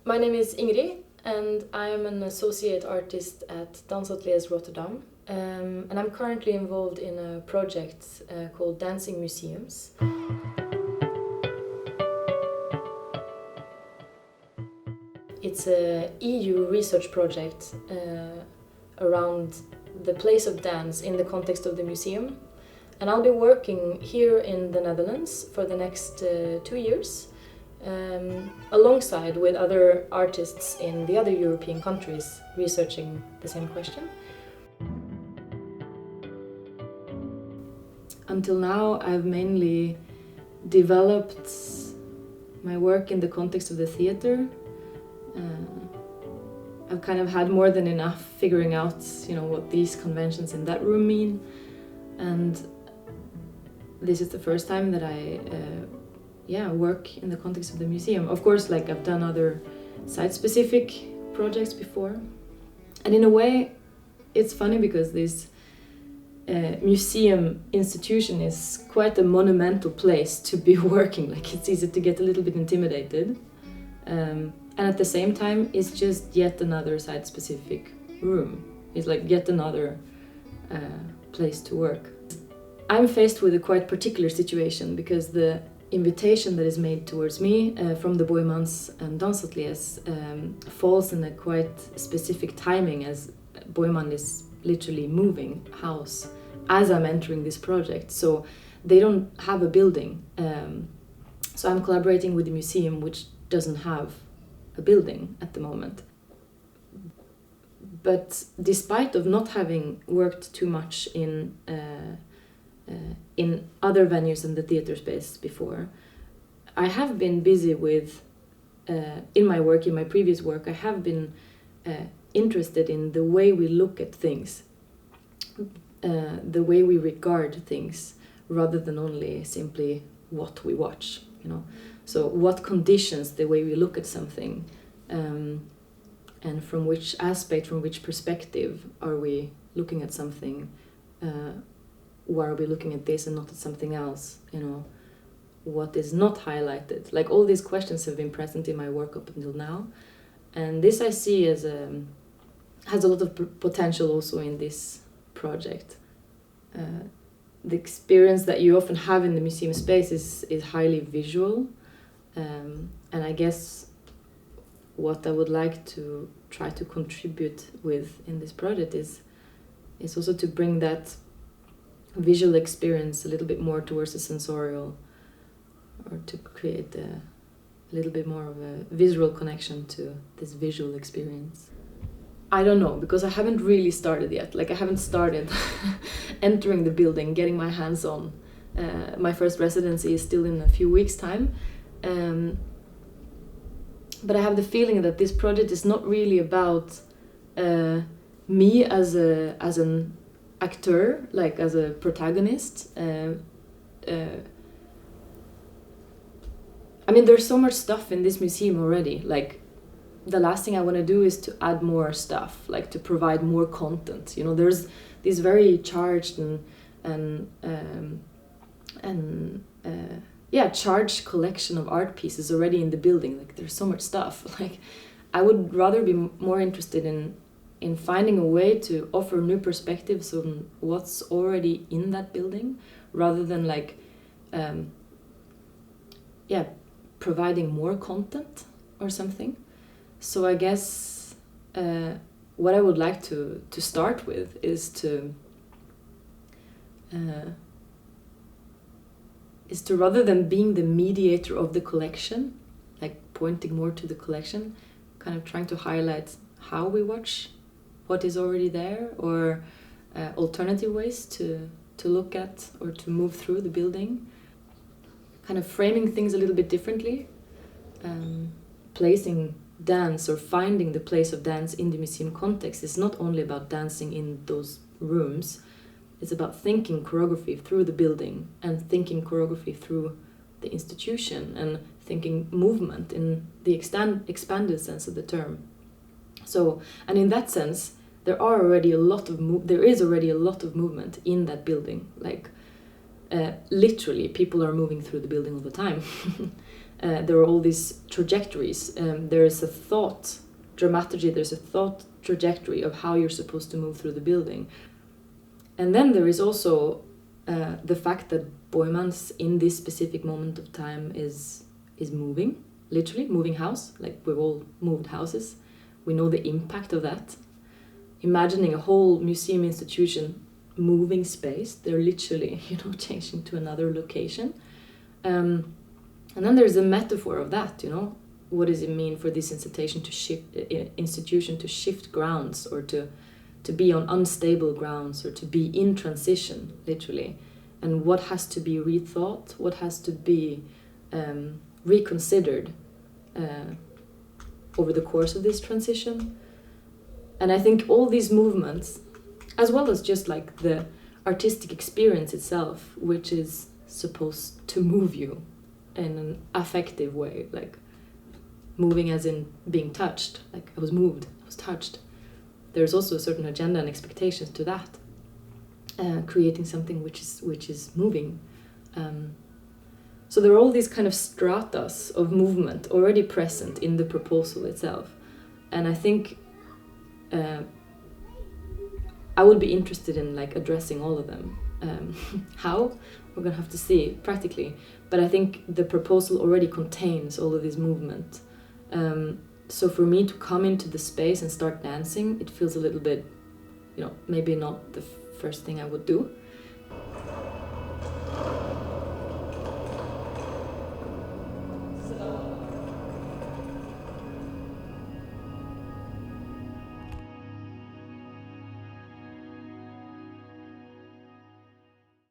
My name is Ingrid, and I am an associate artist at Dansateliers Rotterdam. And I'm currently involved in a project called Dancing Museums. It's a EU research project around the place of dance in the context of the museum. And I'll be working here in the Netherlands for the next 2 years, alongside with other artists in the other European countries researching the same question. Until now, I've mainly developed my work in the context of the theater. I've kind of had more than enough figuring out, what these conventions in that room mean, and this is the first time that I work in the context of the museum. Of course, I've done other site-specific projects before, and in a way, it's funny because this museum institution is quite a monumental place to be working. It's easy to get a little bit intimidated. And at the same time, it's just yet another site-specific room. It's yet another place to work. I'm faced with a quite particular situation because the invitation that is made towards me from the Boijmans and Dansateliers falls in a quite specific timing, as Boijman is literally moving house as I'm entering this project. So they don't have a building. So I'm collaborating with the museum, which doesn't have a building at the moment. But despite of not having worked too much in other venues in the theater space before, I have been busy with, in my work, in my previous work, I have been interested in the way we look at things, the way we regard things, rather than only simply what we watch, So what conditions the way we look at something, and from which aspect, from which perspective are we looking at something? Why are we looking at this and not at something else? What is not highlighted? All these questions have been present in my work up until now, and this I see as has a lot of potential also in this project. The experience that you often have in the museum space is highly visual, and I guess what I would like to try to contribute with in this project is also to bring that visual experience a little bit more towards the sensorial, or to create a little bit more of a visual connection to this visual experience. I don't know, because I haven't really started yet. I haven't started entering the building, getting my hands on. My first residency is still in a few weeks' time. But I have the feeling that this project is not really about me as an actor, as a protagonist. There's so much stuff in this museum already. The last thing I want to do is to add more stuff, to provide more content. There's this very charged charged collection of art pieces already in the building. There's so much stuff. I would rather be more interested in finding a way to offer new perspectives on what's already in that building, rather than providing more content or something. So I guess what I would like to start with is to rather than being the mediator of the collection, pointing more to the collection, kind of trying to highlight how we watch what is already there, or alternative ways to look at or to move through the building, kind of framing things a little bit differently, placing dance or finding the place of dance in the museum context is not only about dancing in those rooms. It's about thinking choreography through the building, and thinking choreography through the institution, and thinking movement in the expanded sense of the term. So, and in that sense, there is already a lot of movement in that building. Literally, people are moving through the building all the time. there are all these trajectories. There is a thought dramaturgy, there's a thought trajectory of how you're supposed to move through the building. And then there is also the fact that Boijmans in this specific moment of time is moving, literally moving house, like we've all moved houses. We know the impact of that. Imagining a whole museum institution moving space, they're literally, changing to another location. And then there's a metaphor of that, what does it mean for this institution to shift grounds, or to be on unstable grounds, or to be in transition, literally, and what has to be rethought, what has to be reconsidered over the course of this transition. And I think all these movements, as well as just like the artistic experience itself, which is supposed to move you in an affective way, like moving as in being touched, like I was moved, I was touched. There's also a certain agenda and expectations to that, creating something which is moving. So there are all these kind of stratas of movement already present in the proposal itself, and I think I would be interested in like addressing all of them. How? We're gonna have to see practically, but I think the proposal already contains all of this movement. So for me to come into the space and start dancing, it feels a little bit, maybe not the first thing I would do.